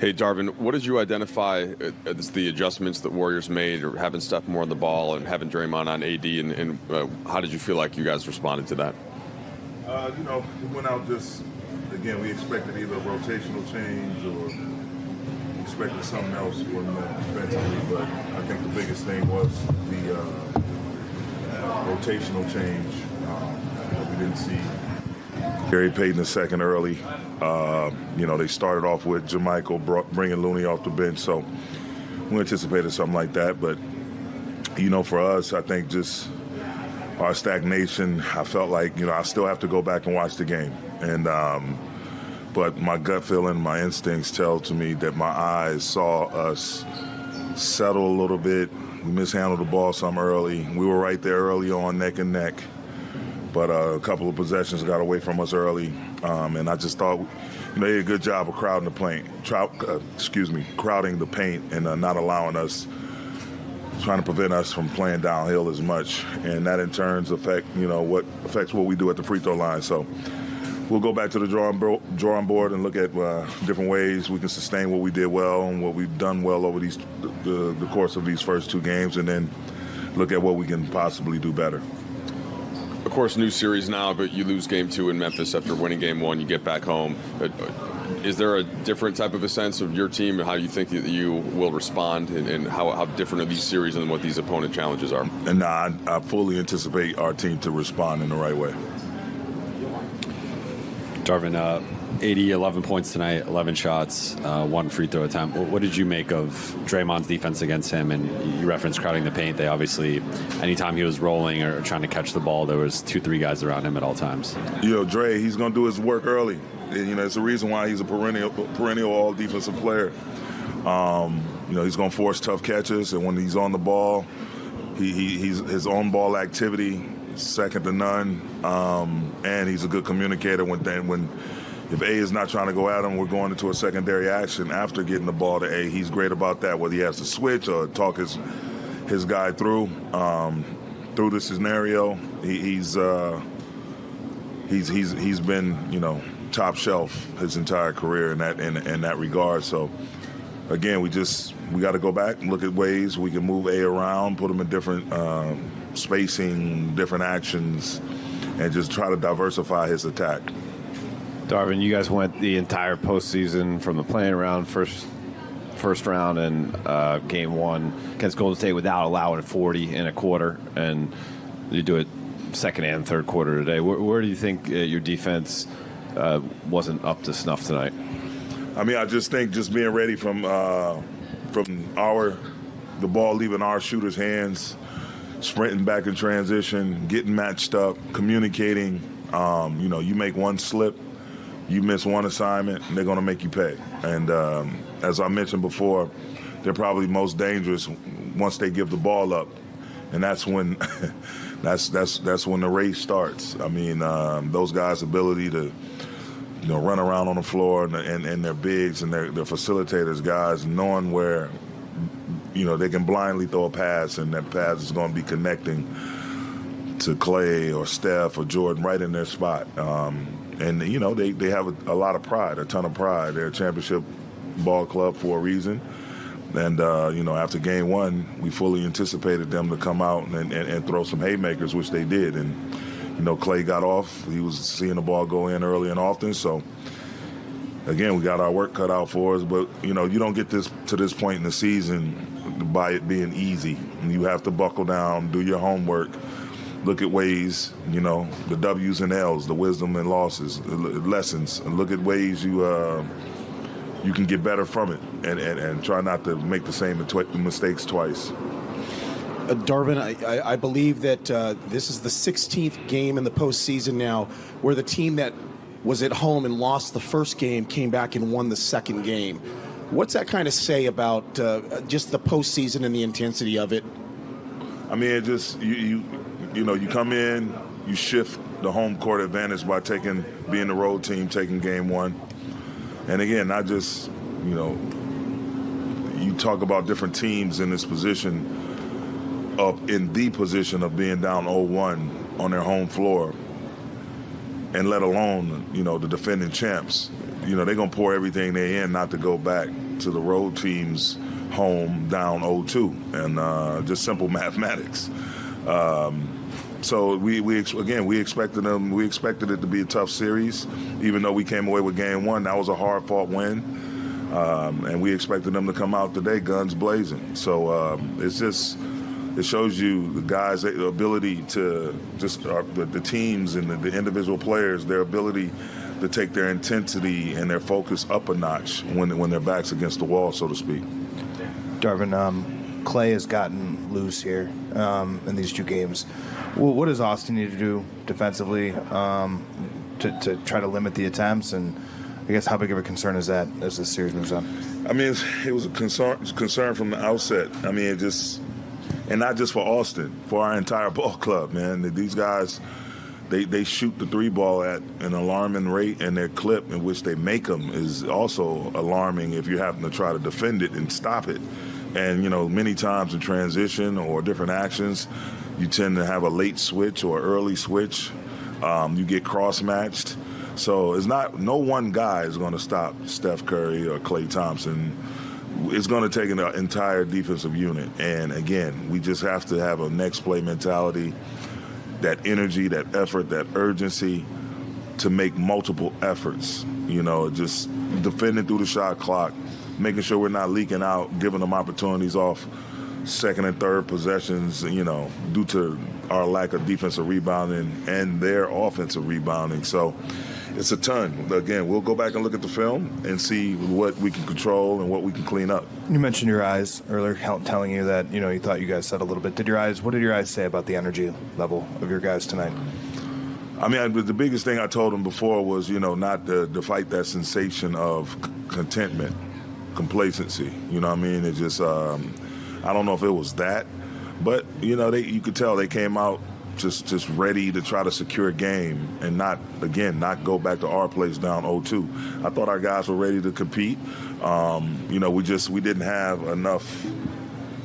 Hey, Darvin, what did you identify as the adjustments that Warriors made, or having Steph more on the ball and having Draymond on AD, and how did you feel like you guys responded to that? We went out again, we expected either a rotational change or expected something else from defensively, but I think the biggest thing was the rotational change. We didn't see Gary Payton II early. They started off with JaMychal bringing Looney off the bench, so we anticipated something like that. But, for us, I think just our stagnation, I felt like, I still have to go back and watch the game. But my gut feeling, my instincts tell to me that my eyes saw us settle a little bit. We mishandled the ball some early. We were right there early on, neck and neck. But a couple of possessions got away from us early. And I just thought they did a good job of crowding the paint and not allowing us, trying to prevent us from playing downhill as much. And that in turn affects what we do at the free throw line. So we'll go back to the drawing board and look at different ways we can sustain what we did well and what we've done well over the course of these first two games, and then look at what we can possibly do better. Of course, new series now, but you lose game 2 in Memphis after winning game 1. You get back home. Is there a different type of a sense of your team and how you think that you will respond, and how different are these series than what these opponent challenges are? And I fully anticipate our team to respond in the right way. Darvin, 11 points tonight, 11 shots, 1 free throw attempt. What did you make of Draymond's defense against him? And you referenced crowding the paint. They obviously, anytime he was rolling or trying to catch the ball, there was 2-3 guys around him at all times. Dre, he's going to do his work early. And, it's the reason why he's a perennial all defensive player. He's going to force tough catches, and when he's on the ball, he's his own ball activity second to none, and he's a good communicator when if A is not trying to go at him, we're going into a secondary action after getting the ball to A. He's great about that, whether he has to switch or talk his guy through the scenario. He's been top shelf his entire career in that regard. So again, we got to go back and look at ways we can move A around, put him in different spacing, different actions, and just try to diversify his attack. Darvin, you guys went the entire postseason from the playing round, first round, and game 1 against Golden State without allowing 40 in a quarter, and you do it second and third quarter today. Where do you think your defense wasn't up to snuff tonight? I mean, I just think just being ready from the ball leaving our shooters' hands, sprinting back in transition, getting matched up, communicating. You make one slip, you miss one assignment, and they're going to make you pay. And as I mentioned before, they're probably most dangerous once they give the ball up, and that's when that's when the race starts. I mean, those guys' ability to run around on the floor and their bigs and their facilitators, guys, knowing where they can blindly throw a pass, and that pass is going to be connecting to Clay or Steph or Jordan right in their spot. And they have a lot of pride, a ton of pride. They're a championship ball club for a reason. And, after game 1, we fully anticipated them to come out and throw some haymakers, which they did. And, Clay got off. He was seeing the ball go in early and often. So, again, we got our work cut out for us. But, you don't get to this point in the season by it being easy. You have to buckle down, do your homework, look at ways, the W's and L's, the wisdom and losses, lessons, and look at ways you can get better from it and try not to make the same mistakes twice. Darvin, I believe that this is the 16th game in the postseason now where the team that was at home and lost the first game came back and won the second game. What's that kind of say about just the postseason and the intensity of it? I mean, it just you come in, you shift the home court advantage by being the road team, taking game 1. And again, not just, you talk about different teams in this position in the position of being down 0-1 on their home floor, and let alone, the defending champs. They're going to pour everything they in not to go back. to the road team's home down 0-2, and just simple mathematics. So we expected them. We expected it to be a tough series, even though we came away with game one. That was a hard-fought win, and we expected them to come out today guns blazing. So it shows you the guys' ability to the teams and the individual players, their ability to take their intensity and their focus up a notch when their back's against the wall, so to speak. Darvin, Clay has gotten loose here in these two games. What does Austin need to do defensively to try to limit the attempts? And I guess how big of a concern is that as this series moves on? I mean, it was a concern from the outset. I mean, and not just for Austin, for our entire ball club, man. These guys, they shoot the three ball at an alarming rate, and their clip in which they make them is also alarming if you're having to try to defend it and stop it. And, many times in transition or different actions, you tend to have a late switch or early switch. You get cross-matched. So no one guy is going to stop Steph Curry or Klay Thompson. It's going to take an entire defensive unit. And, again, we just have to have a next play mentality, that energy, that effort, that urgency to make multiple efforts. Just defending through the shot clock, making sure we're not leaking out, giving them opportunities off second and third possessions, due to our lack of defensive rebounding and their offensive rebounding. So it's a ton. Again, we'll go back and look at the film and see what we can control and what we can clean up. You mentioned your eyes earlier, telling you that, you thought you guys said a little bit. What did your eyes say about the energy level of your guys tonight? I mean, the biggest thing I told them before was, not to fight that sensation of contentment, complacency. You know what I mean? It just, I don't know if it was that, but, you could tell they came out just ready to try to secure a game and not go back to our place down 0-2. I thought our guys were ready to compete. We didn't have enough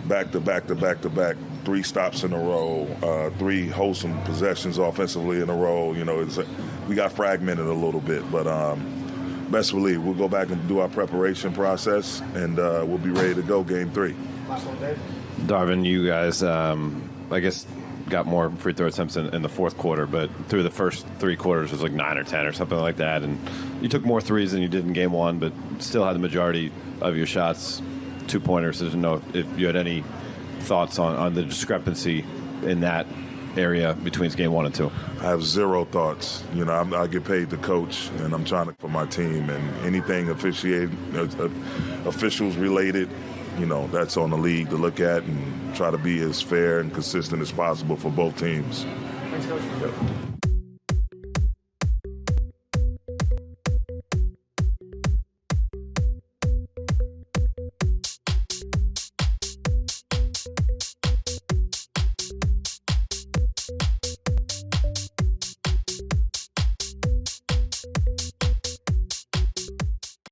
back-to-back 3 stops in a row, 3 wholesome possessions offensively in a row. We got fragmented a little bit, but best believe we'll go back and do our preparation process, and we'll be ready to go game 3. Darvin, you guys, I guess, got more free throw attempts in the fourth quarter, but through the first 3 quarters it was like 9 or 10 or something like that, and you took more threes than you did in game 1, but still had the majority of your shots 2-pointers. I didn't know if you had any thoughts on the discrepancy in that area between game 1 and 2. I have zero thoughts. I get paid to coach, and I'm trying to for my team, and anything officials related, that's on the league to look at and try to be as fair and consistent as possible for both teams. Thanks, Coach. Yep.